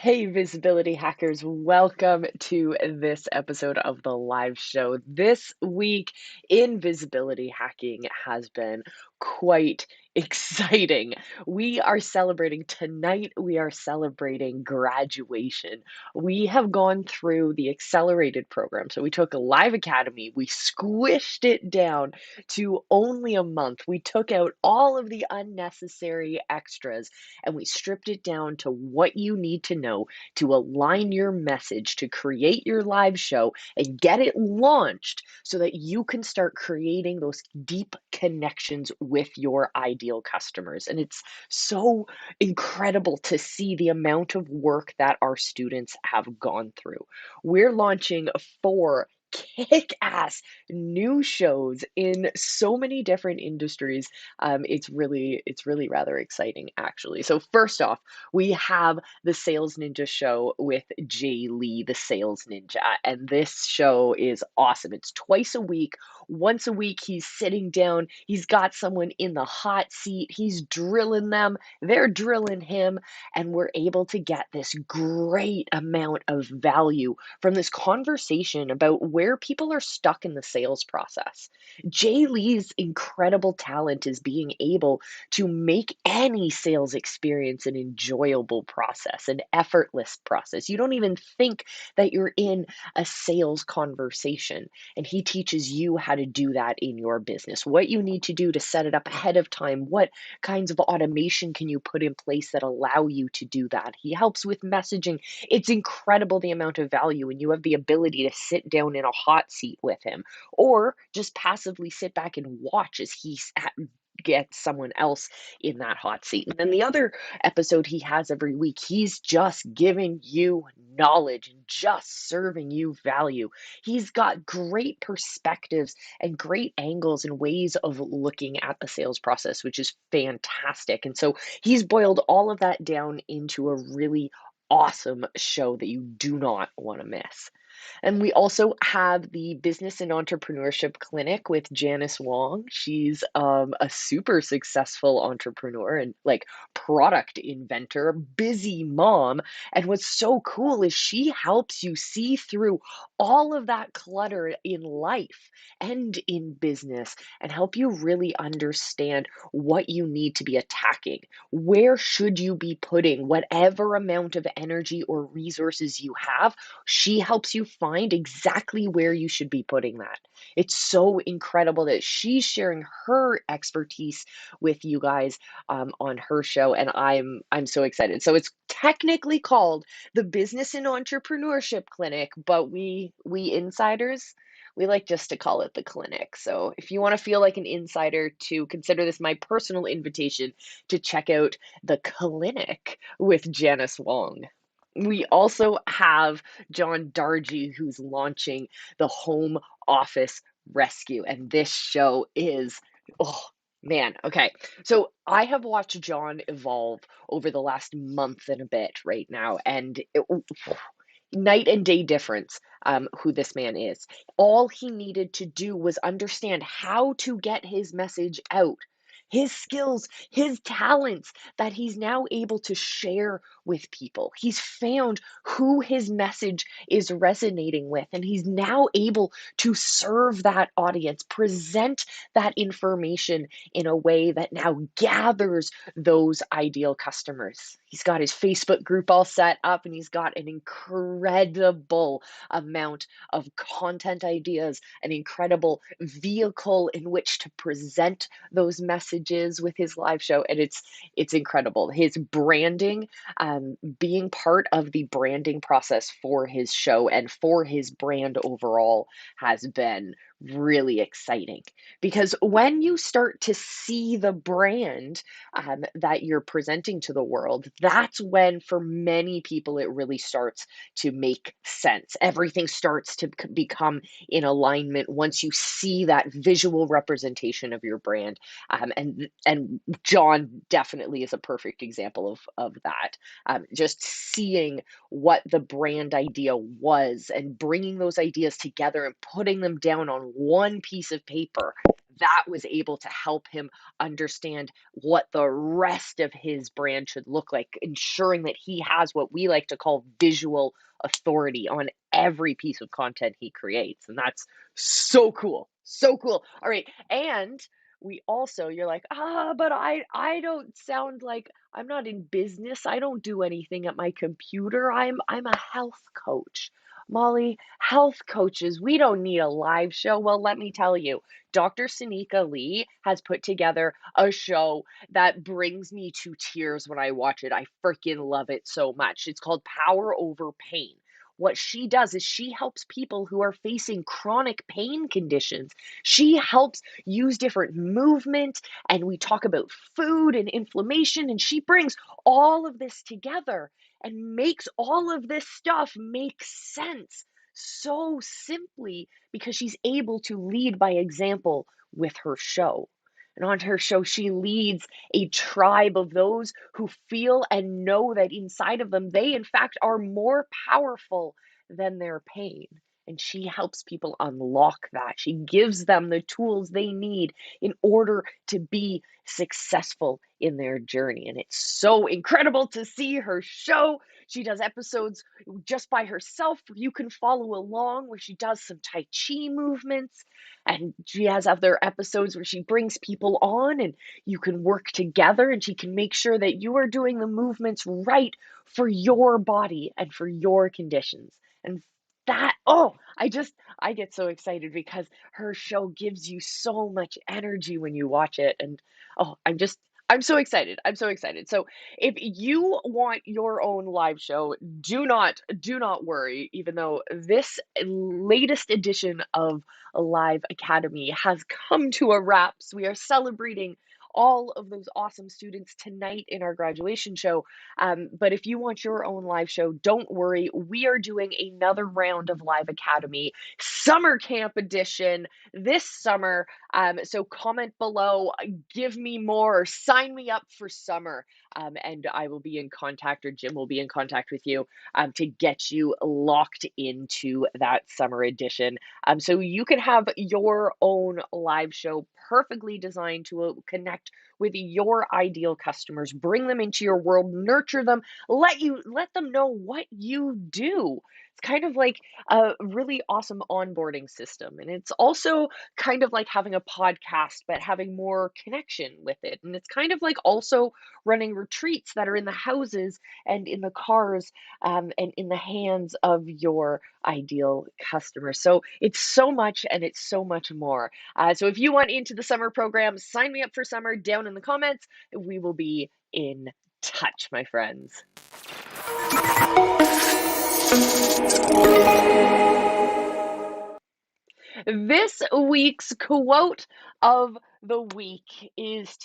Hey, visibility hackers, welcome to this episode of the live show. This week in visibility hacking has been quite exciting. We are celebrating tonight, we are celebrating graduation. We have gone through the accelerated program. So we took a live academy, we squished it down to only a month. We took out all of the unnecessary extras and we stripped it down to what you need to know to align your message, to create your live show and get it launched so that you can start creating those deep connections with your ideal customers. And it's so incredible to see the amount of work that our students have gone through. We're launching 4 kick-ass new shows in so many different industries. It's really rather exciting, actually. So first off, we have the Sales Ninja show with Jay Lee, the Sales Ninja, and this show is awesome. It's twice a week. Once a week, he's sitting down. He's got someone in the hot seat. He's drilling them. They're drilling him, and we're able to get this great amount of value from this conversation about where people are stuck in the sales process. Jay Lee's incredible talent is being able to make any sales experience an enjoyable process, an effortless process. You don't even think that you're in a sales conversation. And he teaches you how to do that in your business, what you need to do to set it up ahead of time, what kinds of automation can you put in place that allow you to do that. He helps with messaging. It's incredible the amount of value, and you have the ability to sit down in a hot seat with him or just passively sit back and watch as gets someone else in that hot seat. And then the other episode he has every week, he's just giving you knowledge and just serving you value. He's got great perspectives and great angles and ways of looking at the sales process, which is fantastic. And so he's boiled all of that down into a really awesome show that you do not want to miss. And we also have the Business and Entrepreneurship Clinic with Janice Wong. She's a super successful entrepreneur and like product inventor, busy mom. And what's so cool is she helps you see through all of that clutter in life and in business and help you really understand what you need to be attacking. Where should you be putting whatever amount of energy or resources you have? She helps you find exactly where you should be putting that. It's so incredible that she's sharing her expertise with you guys on her show, and I'm so excited. So it's technically called the Business and Entrepreneurship Clinic, but we insiders, we like just to call it the clinic. So if you want to feel like an insider, to consider this my personal invitation to check out the clinic with Janice Wong. We also have John Dargy, who's launching the Home Office Rescue. And this show is, oh man, okay. So I have watched John evolve over the last month and a bit right now. And night and day difference, who this man is. All he needed to do was understand how to get his message out, his skills, his talents that he's now able to share with people. He's found who his message is resonating with, and he's now able to serve that audience, present that information in a way that now gathers those ideal customers. He's got his Facebook group all set up and he's got an incredible amount of content ideas, an incredible vehicle in which to present those messages with his live show. And it's incredible. His branding, being part of the branding process for his show and for his brand overall has been really exciting because when you start to see the brand that you're presenting to the world, that's when, for many people, it really starts to make sense. Everything starts to become in alignment once you see that visual representation of your brand. And John definitely is a perfect example of that. Just seeing what the brand idea was and bringing those ideas together and putting them down on one piece of paper. that was able to help him understand what the rest of his brand should look like, ensuring that he has what we like to call visual authority on every piece of content he creates. And that's so cool. So cool. All right. And we also, you're like, but I don't sound like, I'm not in business. I don't do anything at my computer. I'm a health coach. Molly, health coaches, we don't need a live show. Well, let me tell you, Dr. Sanika Lee has put together a show that brings me to tears when I watch it. I freaking love it so much. It's called Power Over Pain. What she does is she helps people who are facing chronic pain conditions. She helps use different movement, and we talk about food and inflammation, and she brings all of this together and makes all of this stuff make sense so simply because she's able to lead by example with her show. And on her show, she leads a tribe of those who feel and know that inside of them, they in fact are more powerful than their pain. And she helps people unlock that. She gives them the tools they need in order to be successful in their journey. And it's so incredible to see her show. She does episodes just by herself. You can follow along where she does some Tai Chi movements. And she has other episodes where she brings people on and you can work together and she can make sure that you are doing the movements right for your body and for your conditions. And that, I get so excited because her show gives you so much energy when you watch it. And I'm so excited. I'm so excited. So if you want your own live show, do not worry, even though this latest edition of Live Academy has come to a wraps. We are celebrating all of those awesome students tonight in our graduation show. But if you want your own live show, don't worry. We are doing another round of Live Academy Summer Camp Edition this summer. So comment below, give me more, sign me up for summer, and I will be in contact, or Jim will be in contact with you to get you locked into that summer edition. So you can have your own live show perfectly designed to connect with your ideal customers, bring them into your world, nurture them, let them know what you do. It's kind of like a really awesome onboarding system. And it's also kind of like having a podcast, but having more connection with it. And it's kind of like also running retreats that are in the houses and in the cars, and in the hands of your ideal customers. So it's so much and it's so much more. So if you want into the summer program, sign me up for summer down in the comments. We will be in touch, my friends. This week's quote of the week is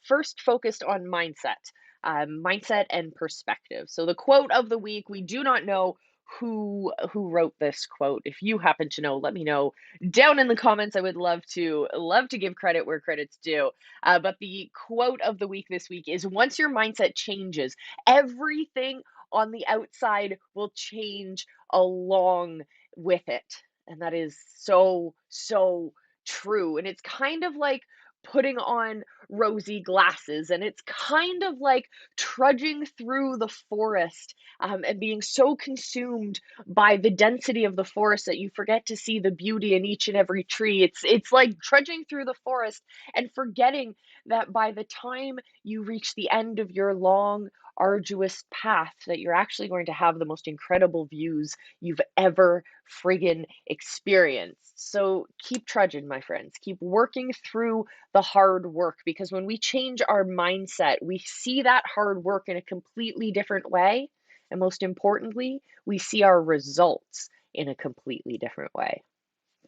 first focused on mindset and perspective. So the quote of the week, we do not know who wrote this quote. If you happen to know, let me know down in the comments. I would love to give credit where credit's due. But the quote of the week this week is: once your mindset changes, everything on the outside will change along with it. And that is so, so true. And it's kind of like putting on rosy glasses, and it's kind of like trudging through the forest, and being so consumed by the density of the forest that you forget to see the beauty in each and every tree. It's like trudging through the forest and forgetting that by the time you reach the end of your long, arduous path, that you're actually going to have the most incredible views you've ever friggin' experienced. So keep trudging, my friends. Keep working through the hard work, because when we change our mindset, we see that hard work in a completely different way. And most importantly, we see our results in a completely different way.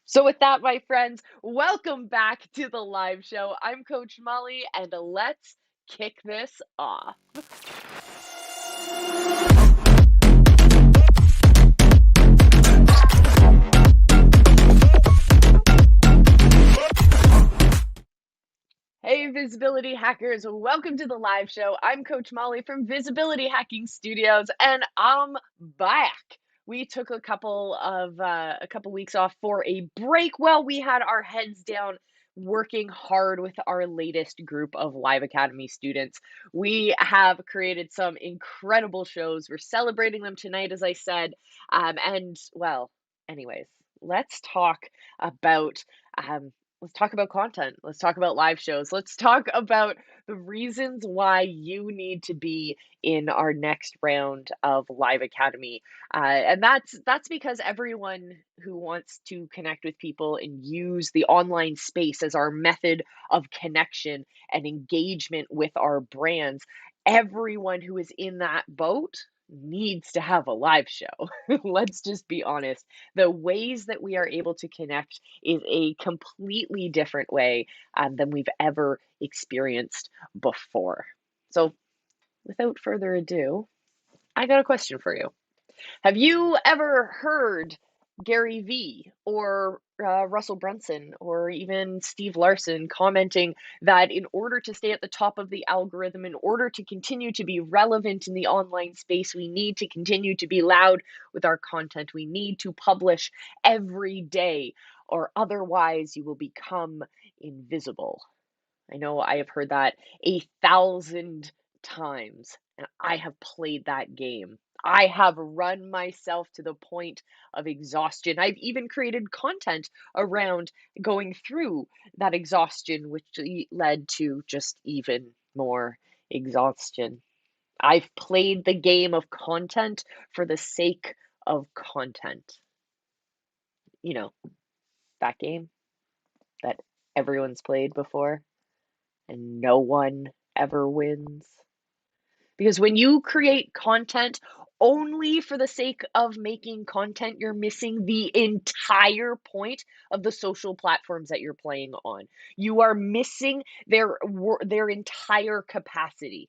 So, with that, my friends, welcome back to the live show. I'm Coach Molly, and let's kick this off. Hey, visibility hackers, welcome to the live show. I'm Coach Molly from Visibility Hacking Studios, and I'm back. we took a couple weeks off for a break while we had our heads down working hard with our latest group of Live Academy students. We have created some incredible shows. We're celebrating them tonight, as I said. And well, anyways, let's talk about let's talk about content. Let's talk about live shows. Let's talk about the reasons why you need to be in our next round of Live Academy. And that's because everyone who wants to connect with people and use the online space as our method of connection and engagement with our brands, everyone who is in that boat needs to have a live show. Let's just be honest. The ways that we are able to connect is a completely different way than we've ever experienced before. So, without further ado, I got a question for you. Have you ever heard Gary Vee or Russell Brunson or even Steve Larson commenting that in order to stay at the top of the algorithm, in order to continue to be relevant in the online space, we need to continue to be loud with our content. We need to publish every day, or otherwise you will become invisible. I know I have heard that 1,000 times, and I have played that game. I have run myself to the point of exhaustion. I've even created content around going through that exhaustion, which led to just even more exhaustion. I've played the game of content for the sake of content. You know, that game that everyone's played before and no one ever wins. Because when you create content only for the sake of making content, you're missing the entire point of the social platforms that you're playing on. You are missing their entire capacity.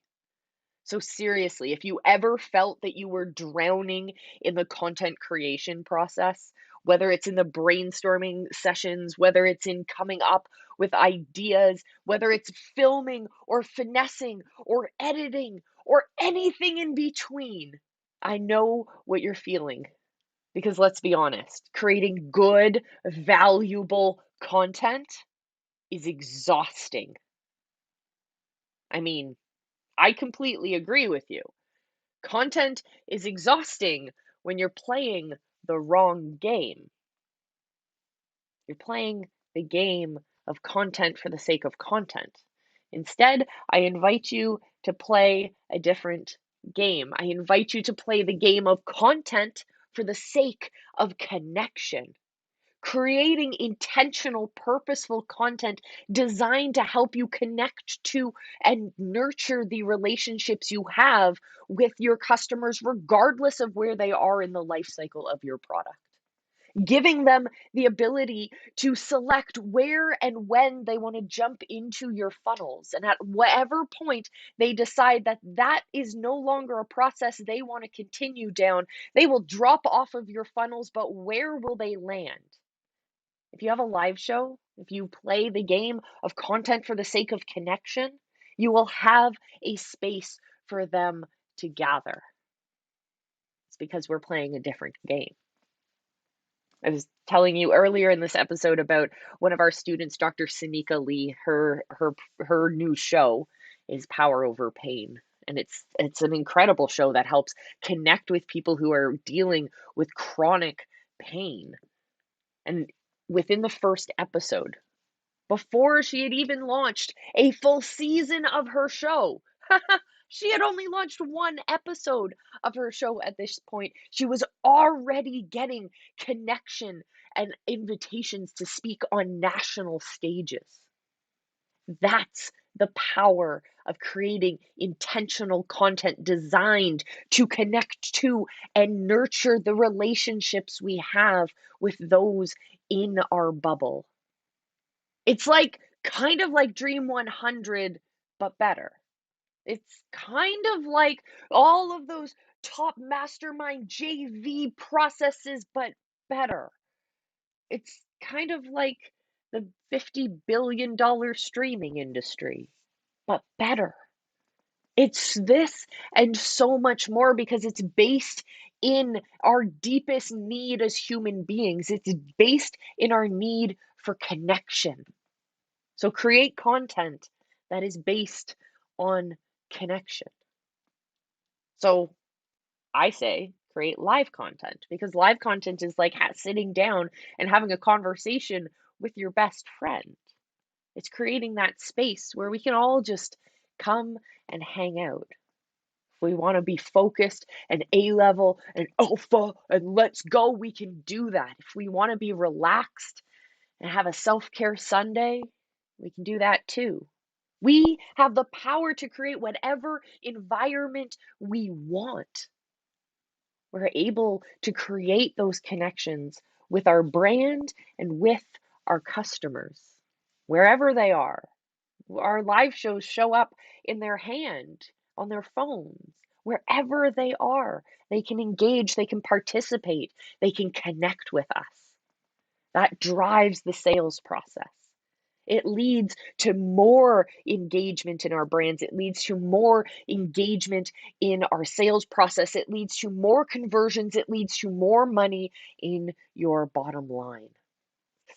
So seriously, if you ever felt that you were drowning in the content creation process, whether it's in the brainstorming sessions, whether it's in coming up with ideas, whether it's filming or finessing or editing or anything in between, I know what you're feeling. Because let's be honest, creating good, valuable content is exhausting. I mean, I completely agree with you. Content is exhausting when you're playing the wrong game. You're playing the game of content for the sake of content. Instead, I invite you to play a different game. I invite you to play the game of content for the sake of connection. Creating intentional, purposeful content designed to help you connect to and nurture the relationships you have with your customers, regardless of where they are in the life cycle of your product. Giving them the ability to select where and when they want to jump into your funnels. And at whatever point they decide that that is no longer a process they want to continue down, they will drop off of your funnels, but where will they land? If you have a live show, if you play the game of content for the sake of connection, you will have a space for them to gather. It's because we're playing a different game. I was telling you earlier in this episode about one of our students, Dr. Sanika Lee. Her new show is Power Over Pain. And it's an incredible show that helps connect with people who are dealing with chronic pain. And within the first episode, before she had even launched a full season of her show. She had only launched one episode of her show at this point. She was already getting connection and invitations to speak on national stages. That's the power of creating intentional content designed to connect to and nurture the relationships we have with those in our bubble. It's like kind of like Dream 100, but better. It's kind of like all of those top mastermind JV processes, but better. It's kind of like the $50 billion streaming industry, but better. It's this and so much more because it's based in our deepest need as human beings. It's based in our need for connection. So create content that is based on connection. So I say create live content because live content is like sitting down and having a conversation with your best friend. It's creating that space where we can all just come and hang out. If we want to be focused and A level and alpha and let's go, we can do that. If we want to be relaxed and have a self care Sunday, we can do that too. We have the power to create whatever environment we want. We're able to create those connections with our brand and with our customers, wherever they are. Our live shows show up in their hand, on their phones, wherever they are. They can engage, they can participate, they can connect with us. That drives the sales process. It leads to more engagement in our brands. It leads to more engagement in our sales process. It leads to more conversions. It leads to more money in your bottom line.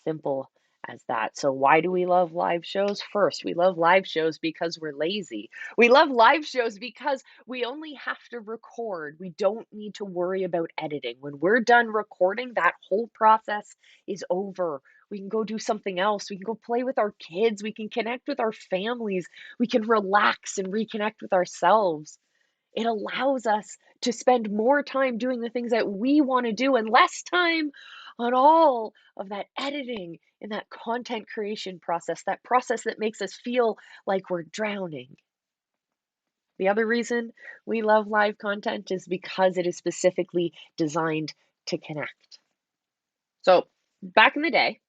Simple as that. So, why do we love live shows? First, we love live shows because we're lazy. We love live shows because we only have to record. We don't need to worry about editing. When we're done recording, that whole process is over. We can go do something else. We can go play with our kids. We can connect with our families. We can relax and reconnect with ourselves. It allows us to spend more time doing the things that we want to do and less time on all of that editing and that content creation process, that process that makes us feel like we're drowning. The other reason we love live content is because it is specifically designed to connect. So, back in the day,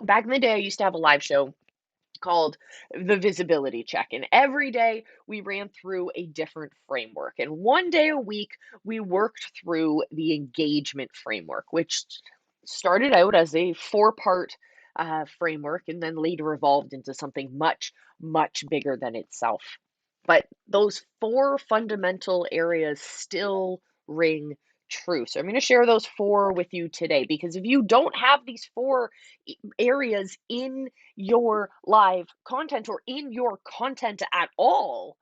I used to have a live show called the visibility check. And every day we ran through a different framework. And one day a week, we worked through the engagement framework, which started out as a four-part framework and then later evolved into something much, much bigger than itself. But those four fundamental areas still ring true. So I'm going to share those four with you today because if you don't have these four areas in your live content or in your content at all,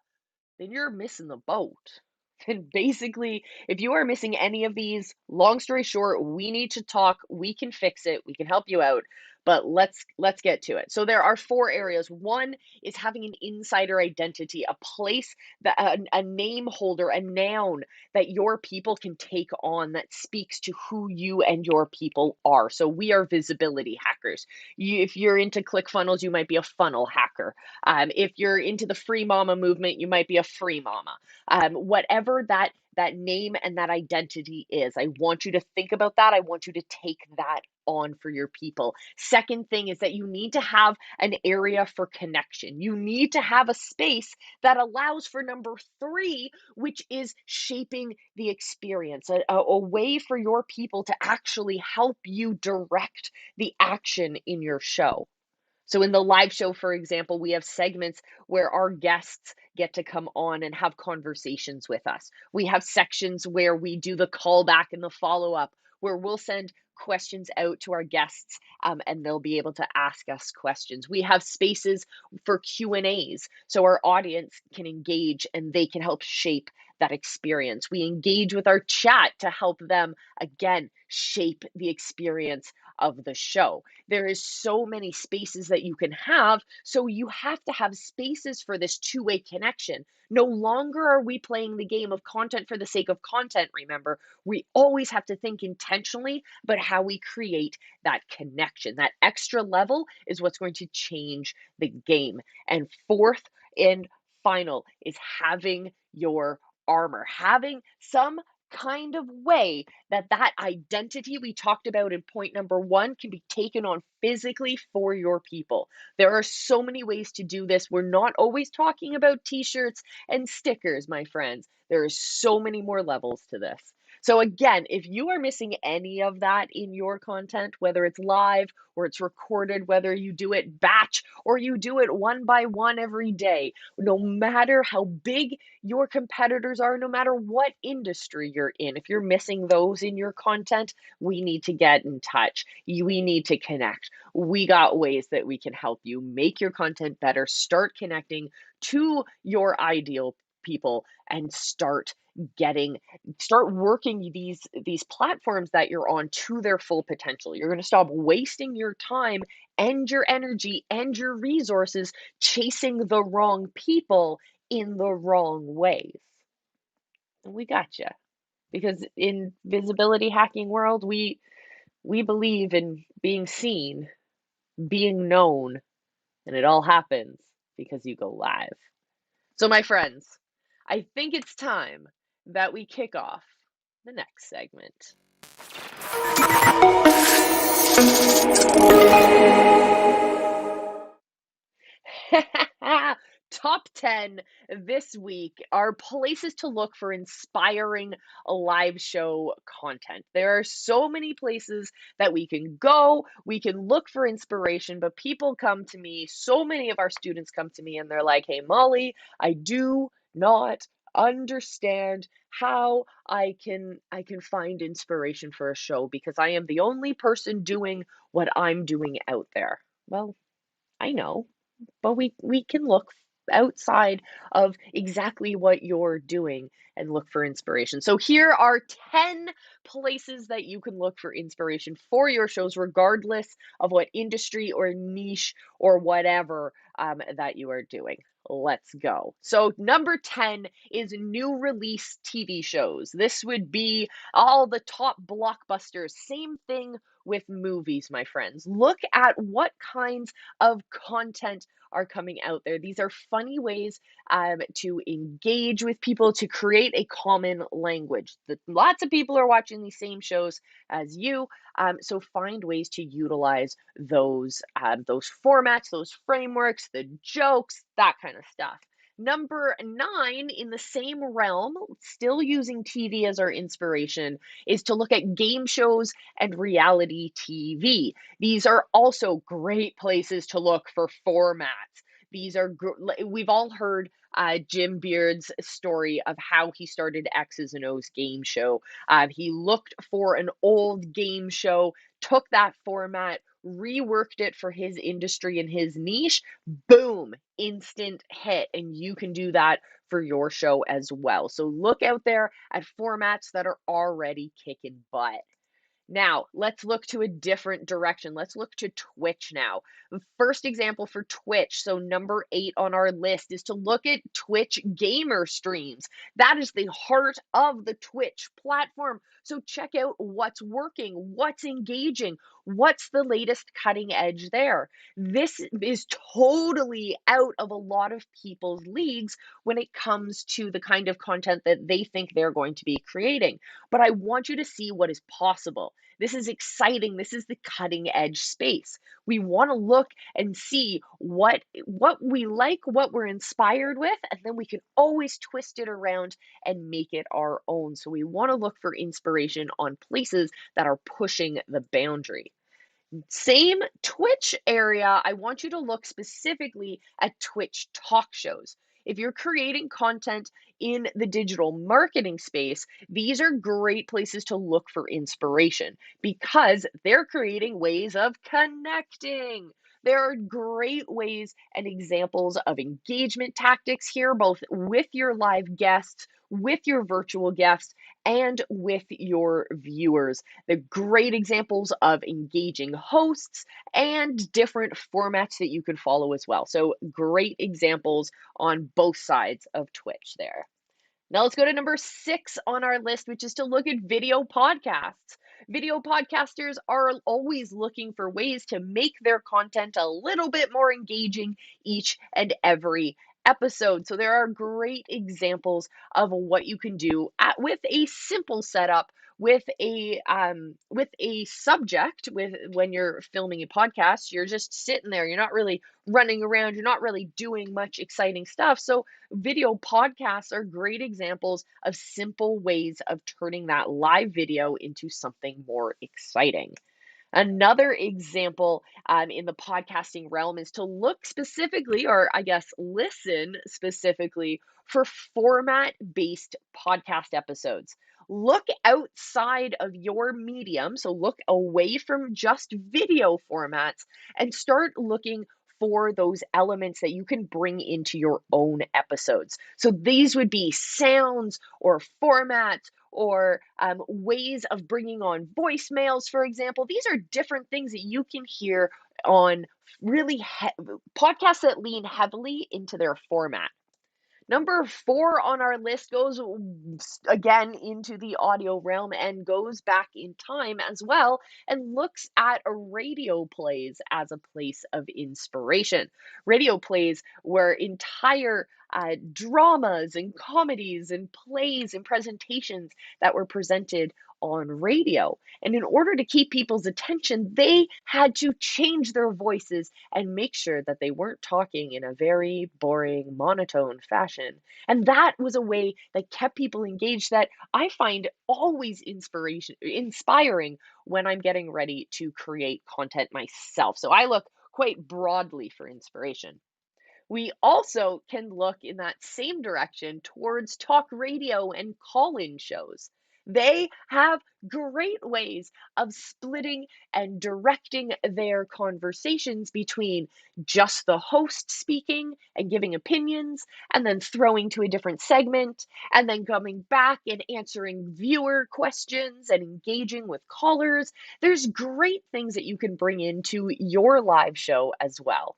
then you're missing the boat. And basically, if you are missing any of these, long story short, we need to talk. We can fix it. We can help you out. But let's get to it. So there are four areas. One is having an insider identity, a place that a name holder, a noun that your people can take on that speaks to who you and your people are. So we are visibility hackers. If you're into ClickFunnels, you might be a funnel hacker. If you're into the free mama movement, you might be a free mama. Whatever that name and that identity is, I want you to think about that. I want you to take that on for your people. Second thing is that you need to have an area for connection. You need to have a space that allows for number three, which is shaping the experience, a way for your people to actually help you direct the action in your show. So in the live show, for example, we have segments where our guests get to come on and have conversations with us. We have sections where we do the callback and the follow up, where we'll send questions out to our guests and they'll be able to ask us questions. We have spaces for Q&As so our audience can engage and they can help shape that experience. We engage with our chat to help them, again, shape the experience of the show. There is so many spaces that you can have, so you have to have spaces for this two-way connection. No longer are we playing the game of content for the sake of content, remember. We always have to think intentionally about how we create that connection. That extra level is what's going to change the game. And fourth and final is having your armor, having some kind of way that identity we talked about in point number one can be taken on physically for your people. There are so many ways to do this. We're not always talking about t-shirts and stickers, my friends. There are so many more levels to this. So again, if you are missing any of that in your content, whether it's live or it's recorded, whether you do it batch or you do it one by one every day, no matter how big your competitors are, no matter what industry you're in, if you're missing those in your content, we need to get in touch. We need to connect. We got ways that we can help you make your content better, start connecting to your ideal people, and getting start working these platforms that you're on to their full potential. You're going to stop wasting your time and your energy and your resources chasing the wrong people in the wrong ways. And we gotcha. Because in visibility hacking world, we believe in being seen, being known, and it all happens because you go live. So my friends, I think it's time that we kick off the next segment. Top 10 this week are places to look for inspiring live show content. There are so many places that we can go. We can look for inspiration, but people come to me, so many of our students come to me and they're like, "Hey, Molly, I do not understand how I can find inspiration for a show because I am the only person doing what I'm doing out there." Well, I know, but we can look outside of exactly what you're doing and look for inspiration. So here are 10 places that you can look for inspiration for your shows, regardless of what industry or niche or whatever that you are doing. Let's go. So, number 10 is new release TV shows. This would be all the top blockbusters. Same thing with movies, my friends. Look at what kinds of content are coming out there. These are funny ways to engage with people, to create a common language. Lots of people are watching these same shows as you, so find ways to utilize those formats, those frameworks, the jokes, that kind of stuff. Number 9, in the same realm, still using TV as our inspiration, is to look at game shows and reality TV. These are also great places to look for formats. We've all heard Jim Beard's story of how he started X's and O's game show. He looked for an old game show, took that format, reworked it for his industry and his niche. Boom, instant hit. And you can do that for your show as well. So look out there at formats that are already kicking butt. Now, let's look to a different direction. Let's look to Twitch now. First example for Twitch, so number 8 on our list, is to look at Twitch gamer streams. That is the heart of the Twitch platform. So check out what's working, what's engaging, what's the latest cutting edge there. This is totally out of a lot of people's leagues when it comes to the kind of content that they think they're going to be creating. But I want you to see what is possible. This is exciting. This is the cutting edge space. We want to look and see what we like, what we're inspired with, and then we can always twist it around and make it our own. So we want to look for inspiration on places that are pushing the boundary. Same Twitch area, I want you to look specifically at Twitch talk shows. If you're creating content in the digital marketing space, these are great places to look for inspiration because they're creating ways of connecting. There are great ways and examples of engagement tactics here, both with your live guests, with your virtual guests, and with your viewers. The great examples of engaging hosts and different formats that you can follow as well. So, great examples on both sides of Twitch there. Now, let's go to number 6 on our list, which is to look at video podcasts. Video podcasters are always looking for ways to make their content a little bit more engaging each and every episode. So there are great examples of what you can do with a simple setup with a subject, with when you're filming a podcast, you're just sitting there. You're not really running around. You're not really doing much exciting stuff. So video podcasts are great examples of simple ways of turning that live video into something more exciting. Another example in the podcasting realm is to look specifically, or I guess listen specifically, for format based podcast episodes. Look outside of your medium, so look away from just video formats and start looking for those elements that you can bring into your own episodes. So these would be sounds or formats or ways of bringing on voicemails, for example. These are different things that you can hear on podcasts that lean heavily into their format. Number 4 on our list goes again into the audio realm and goes back in time as well and looks at radio plays as a place of inspiration. Radio plays were entire dramas and comedies and plays and presentations that were presented on radio. And in order to keep people's attention, they had to change their voices and make sure that they weren't talking in a very boring, monotone fashion. And that was a way that kept people engaged that I find always inspiring when I'm getting ready to create content myself. So I look quite broadly for inspiration. We also can look in that same direction towards talk radio and call in shows. They have great ways of splitting and directing their conversations between just the host speaking and giving opinions, and then throwing to a different segment, and then coming back and answering viewer questions and engaging with callers. There's great things that you can bring into your live show as well.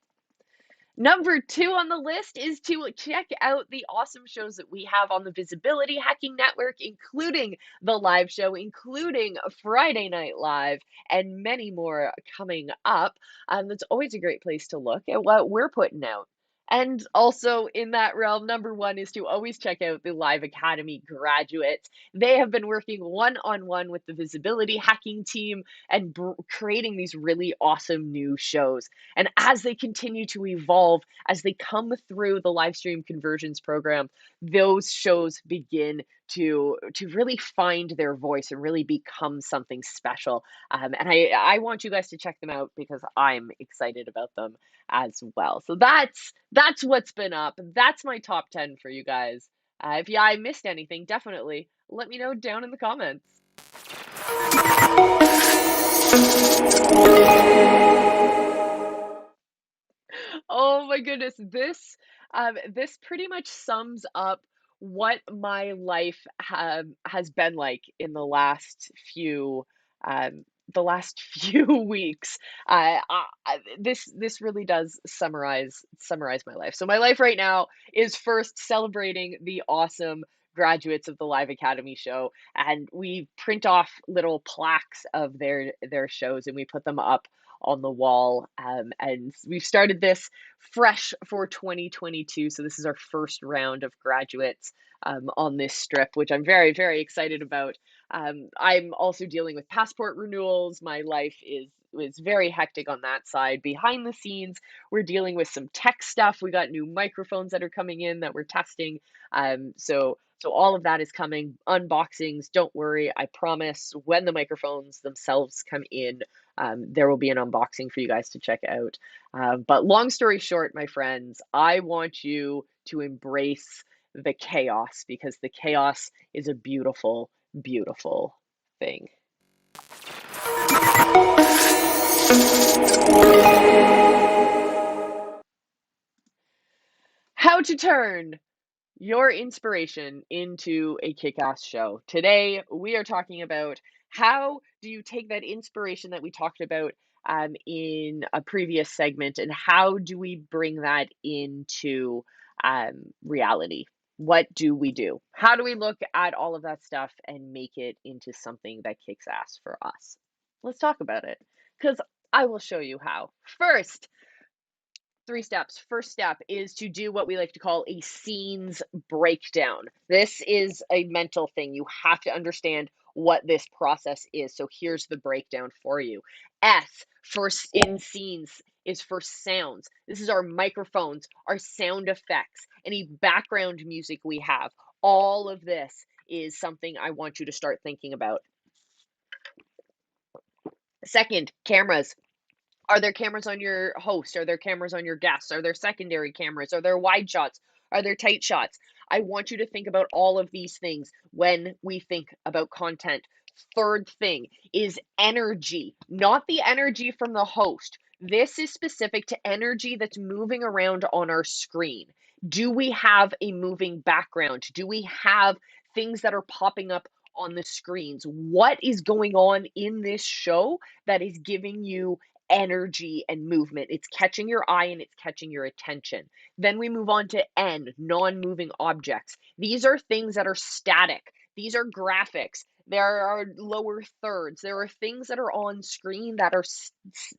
Number 2 on the list is to check out the awesome shows that we have on the Visibility Hacking Network, including the live show, including Friday Night Live, and many more coming up. That's always a great place to look at what we're putting out. And also in that realm, number 1 is to always check out the Live Academy graduates. They have been working one-on-one with the Visibility Hacking team and creating these really awesome new shows. And as they continue to evolve, as they come through the live stream conversions program, those shows begin to really find their voice and really become something special. And I want you guys to check them out because I'm excited about them as well. So that's what's been up. That's my top 10 for you guys. If I missed anything, definitely let me know down in the comments. Oh my goodness, this pretty much sums up what my life has been like in the last few weeks. This really does summarize my life. So my life right now is first celebrating the awesome graduates of the Live Academy show, and we print off little plaques of their shows and we put them up on the wall. And we've started this fresh for 2022. So this is our first round of graduates on this strip, which I'm very, very excited about. I'm also dealing with passport renewals. My life is very hectic on that side. Behind the scenes, we're dealing with some tech stuff. We got new microphones that are coming in that we're testing. So all of that is coming. Unboxings, don't worry. I promise when the microphones themselves come in, there will be an unboxing for you guys to check out. But long story short, my friends, I want you to embrace the chaos because the chaos is a beautiful, beautiful thing. How to turn your inspiration into a kick-ass show. Today, we are talking about how do you take that inspiration that we talked about in a previous segment, and how do we bring that into reality? What do we do? How do we look at all of that stuff and make it into something that kicks ass for us? Let's talk about it because I will show you how. First, 3 steps. First step is to do what we like to call a scenes breakdown. This is a mental thing. You have to understand what this process is. So here's the breakdown for you. S for in scenes is for sounds. This is our microphones, our sound effects, any background music we have. All of this is something I want you to start thinking about. Second, cameras. Are there cameras on your host? Are there cameras on your guests? Are there secondary cameras? Are there wide shots? Are there tight shots? I want you to think about all of these things when we think about content. Third thing is energy, not the energy from the host. This is specific to energy that's moving around on our screen. Do we have a moving background? Do we have things that are popping up on the screens? What is going on in this show that is giving you energy and movement? It's catching your eye and it's catching your attention. Then we move on to N, non-moving objects. These are things that are static. These are graphics. There are lower thirds. There are things that are on screen that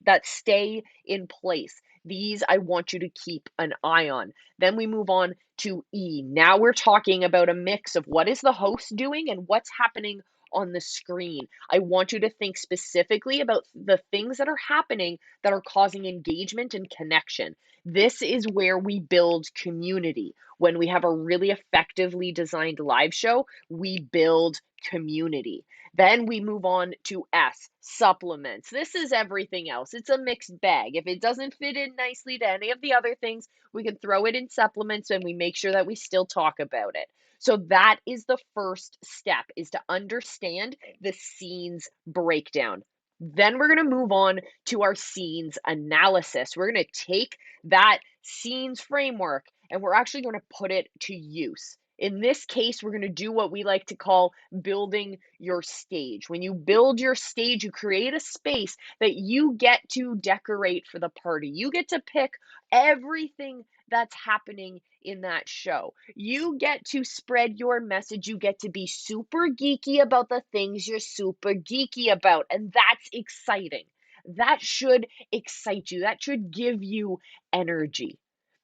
that stay in place. These I want you to keep an eye on. Then we move on to E. Now we're talking about a mix of what is the host doing and what's happening on the screen. I want you to think specifically about the things that are happening that are causing engagement and connection. This is where we build community. When we have a really effectively designed live show, we build community. Then we move on to S, supplements. This is everything else. It's a mixed bag. If it doesn't fit in nicely to any of the other things, we can throw it in supplements and we make sure that we still talk about it. So that is the first step, is to understand the scenes breakdown. Then we're going to move on to our scenes analysis. We're going to take that scenes framework and we're actually going to put it to use. In this case, we're going to do what we like to call building your stage. When you build your stage, you create a space that you get to decorate for the party. You get to pick everything that's happening in that show. You get to spread your message. You get to be super geeky about the things you're super geeky about. And that's exciting. That should excite you. That should give you energy.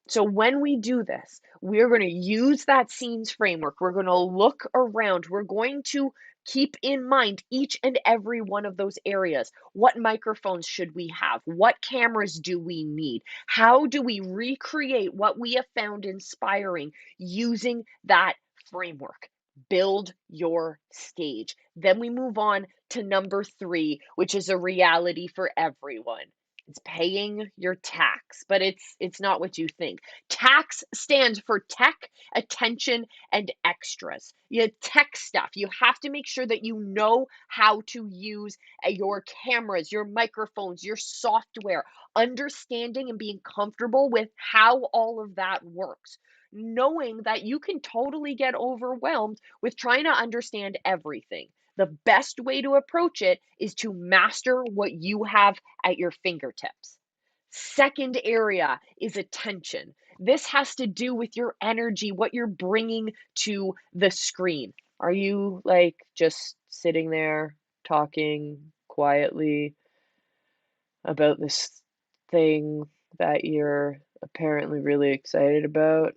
So when we do this, we're going to use that scenes framework. We're going to look around. We're going to keep in mind each and every one of those areas. What microphones should we have? What cameras do we need? How do we recreate what we have found inspiring using that framework? Build your stage. Then we move on to number 3, which is a reality for everyone. It's paying your tax, but it's not what you think. Tax stands for tech, attention, and extras. Tech stuff. You have to make sure that you know how to use your cameras, your microphones, your software, understanding and being comfortable with how all of that works. Knowing that you can totally get overwhelmed with trying to understand everything. The best way to approach it is to master what you have at your fingertips. Second area is attention. This has to do with your energy, what you're bringing to the screen. Are you like just sitting there talking quietly about this thing that you're apparently really excited about?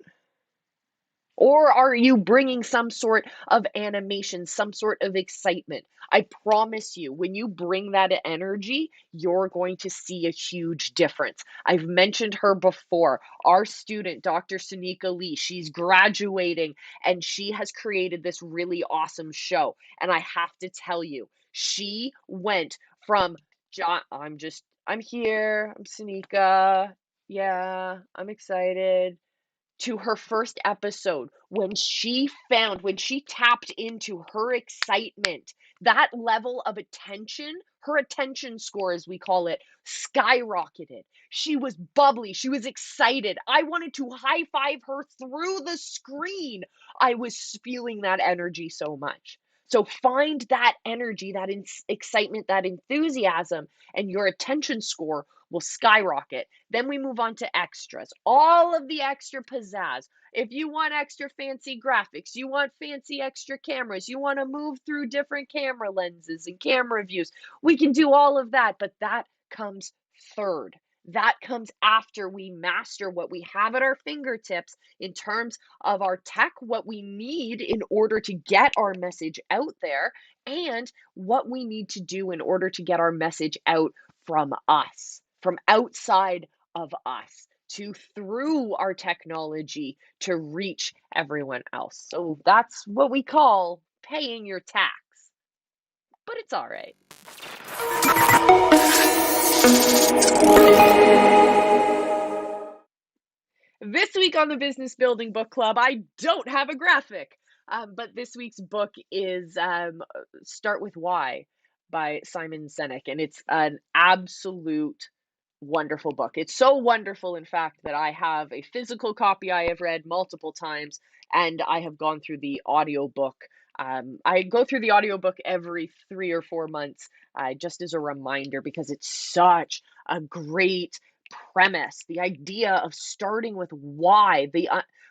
Or are you bringing some sort of animation, some sort of excitement? I promise you, when you bring that energy, you're going to see a huge difference. I've mentioned her before. Our student, Dr. Sunika Lee, she's graduating and she has created this really awesome show. And I have to tell you, she went from, I'm here, I'm Sunika. Yeah, I'm excited, to her first episode when she tapped into her excitement, that level of attention, her attention score, as we call it, skyrocketed. She was bubbly. She was excited. I wanted to high five her through the screen. I was feeling that energy so much. So find that energy, that excitement, that enthusiasm, and your attention score will skyrocket. Then we move on to extras. All of the extra pizzazz. If you want extra fancy graphics, you want fancy extra cameras, you want to move through different camera lenses and camera views, we can do all of that, but that comes third. That comes after we master what we have at our fingertips in terms of our tech, what we need in order to get our message out there, and what we need to do in order to get our message out from us, from outside of us, to through our technology to reach everyone else. So that's what we call paying your tax, but it's all right. This week on the Business Building Book Club, I don't have a graphic, but this week's book is Start With Why by Simon Sinek, and it's an absolute wonderful book. It's so wonderful, in fact, that I have a physical copy I have read multiple times, and I have gone through the audiobook. I go through the audiobook every 3 or 4 months, just as a reminder, because it's such a great premise. The idea of starting with why,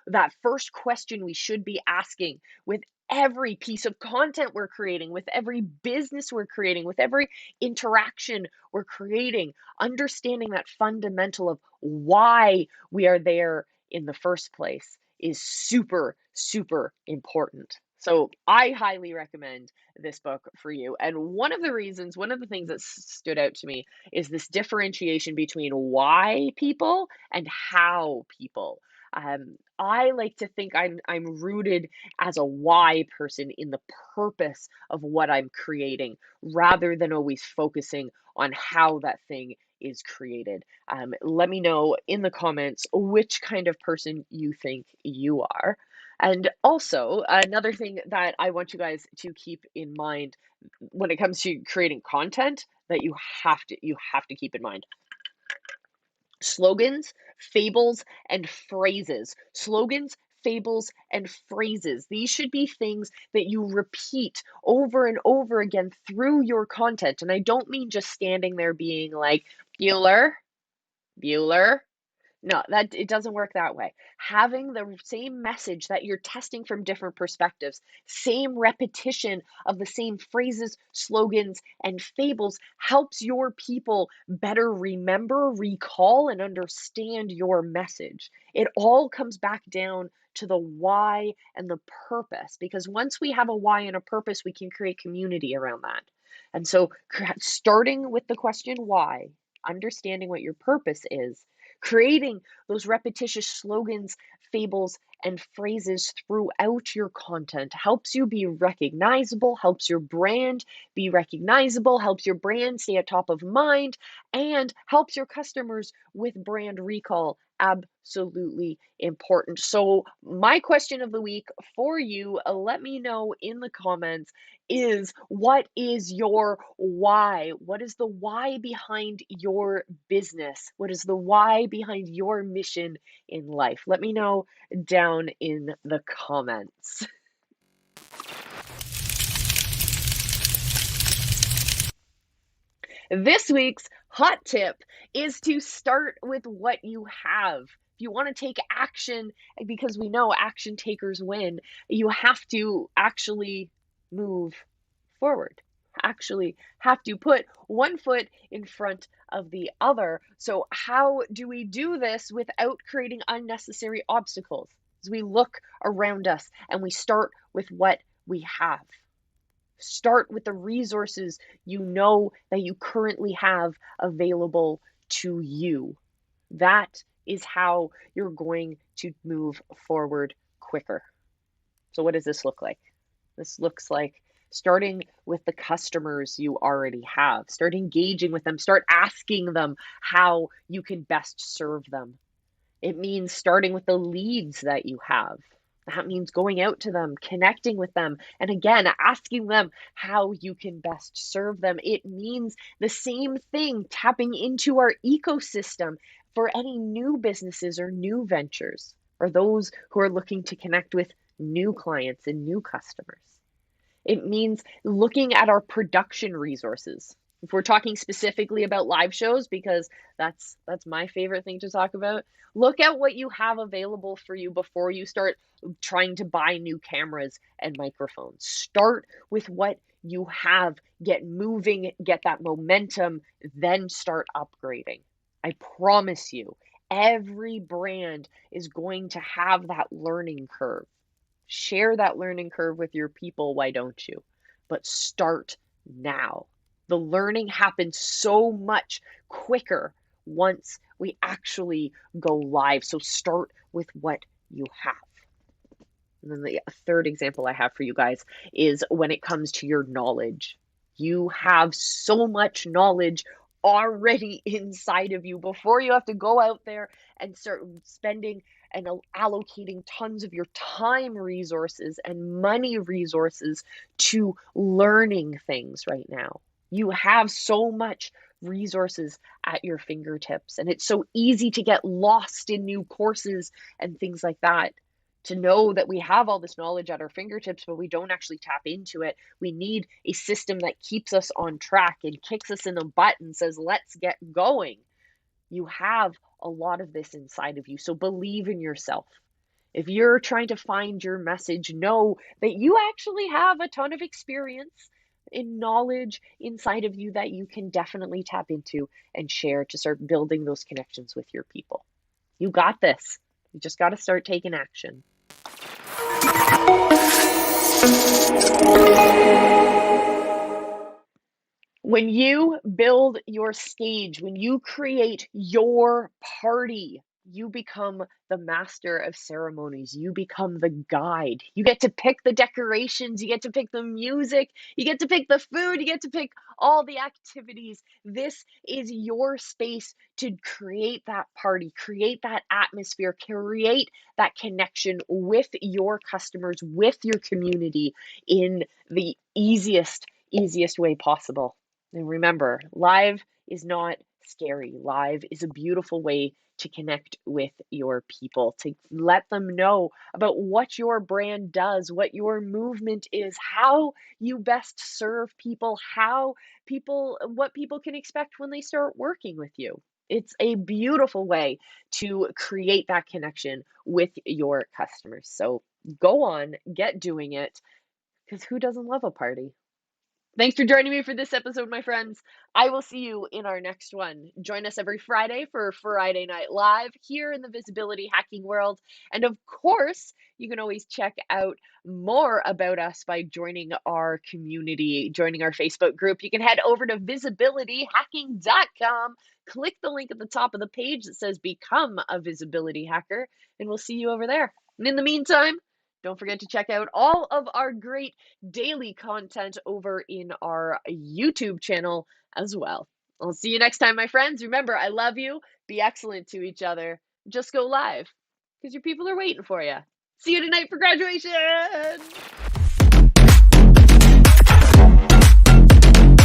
that first question we should be asking with every piece of content we're creating, with every business we're creating, with every interaction we're creating, understanding that fundamental of why we are there in the first place is super, super important. So I highly recommend this book for you. And one of the reasons, one of the things that stood out to me is this differentiation between why people and how people. I like to think I'm rooted as a why person in the purpose of what I'm creating, rather than always focusing on how that thing is created. Let me know in the comments which kind of person you think you are. And also, another thing that I want you guys to keep in mind when it comes to creating content that you have to keep in mind: slogans, fables, and phrases. Slogans, fables, and phrases. These should be things that you repeat over and over again through your content. And I don't mean just standing there being like, Bueller, Bueller. No, that it doesn't work that way. Having the same message that you're testing from different perspectives, same repetition of the same phrases, slogans, and fables helps your people better remember, recall, and understand your message. It all comes back down to the why and the purpose, because once we have a why and a purpose, we can create community around that. And so, starting with the question why, understanding what your purpose is, creating those repetitious slogans, fables, and phrases throughout your content helps you be recognizable, helps your brand be recognizable, helps your brand stay at top of mind, and helps your customers with brand recall. Absolutely important. So, my question of the week for you, let me know in the comments, is what is your why? What is the why behind your business? What is the why behind your mission in life? Let me know down in the comments. This week's hot tip is to start with what you have. If you want to take action, because we know action takers win, you have to actually move forward. Actually, have to put one foot in front of the other. So, how do we do this without creating unnecessary obstacles? As we look around us and we start with what we have. Start with the resources you know that you currently have available to you. That is how you're going to move forward quicker. So, what does this look like? This looks like starting with the customers you already have. Start engaging with them. Start asking them how you can best serve them. It means starting with the leads that you have. That means going out to them, connecting with them, and again, asking them how you can best serve them. It means the same thing, tapping into our ecosystem for any new businesses or new ventures, or those who are looking to connect with new clients and new customers. It means looking at our production resources. If we're talking specifically about live shows, because that's my favorite thing to talk about, look at what you have available for you before you start trying to buy new cameras and microphones. Start with what you have, get moving, get that momentum, then start upgrading. I promise you, every brand is going to have that learning curve. Share that learning curve with your people, why don't you? But start now. The learning happens so much quicker once we actually go live. So start with what you have. And then the third example I have for you guys is when it comes to your knowledge. You have so much knowledge already inside of you before you have to go out there and start spending and allocating tons of your time resources and money resources to learning things right now. You have so much resources at your fingertips, and it's so easy to get lost in new courses and things like that, to know that we have all this knowledge at our fingertips, but we don't actually tap into it. We need a system that keeps us on track and kicks us in the butt and says, let's get going. You have a lot of this inside of you. So believe in yourself. If you're trying to find your message, know that you actually have a ton of experience in knowledge inside of you that you can definitely tap into and share to start building those connections with your people. You got this. You just got to start taking action. When you build your stage, when you create your party, you become the master of ceremonies. You become the guide. You get to pick the decorations, you get to pick the music, you get to pick the food, you get to pick all the activities. This is your space to create that party, create that atmosphere, create that connection with your customers, with your community in the easiest way possible. And remember, live is not scary. Live is a beautiful way to connect with your people, to let them know about what your brand does, what your movement is, how you best serve people, what people can expect when they start working with you. It's a beautiful way to create that connection with your customers. So go on, get doing it, because who doesn't love a party? Thanks for joining me for this episode, my friends. I will see you in our next one. Join us every Friday for Friday Night Live here in the visibility hacking world. And of course, you can always check out more about us by joining our community, joining our Facebook group. You can head over to visibilityhacking.com, click the link at the top of the page that says Become a Visibility Hacker, and we'll see you over there. And in the meantime, don't forget to check out all of our great daily content over in our YouTube channel as well. I'll see you next time, my friends. Remember, I love you. Be excellent to each other. Just go live because your people are waiting for you. See you tonight for graduation.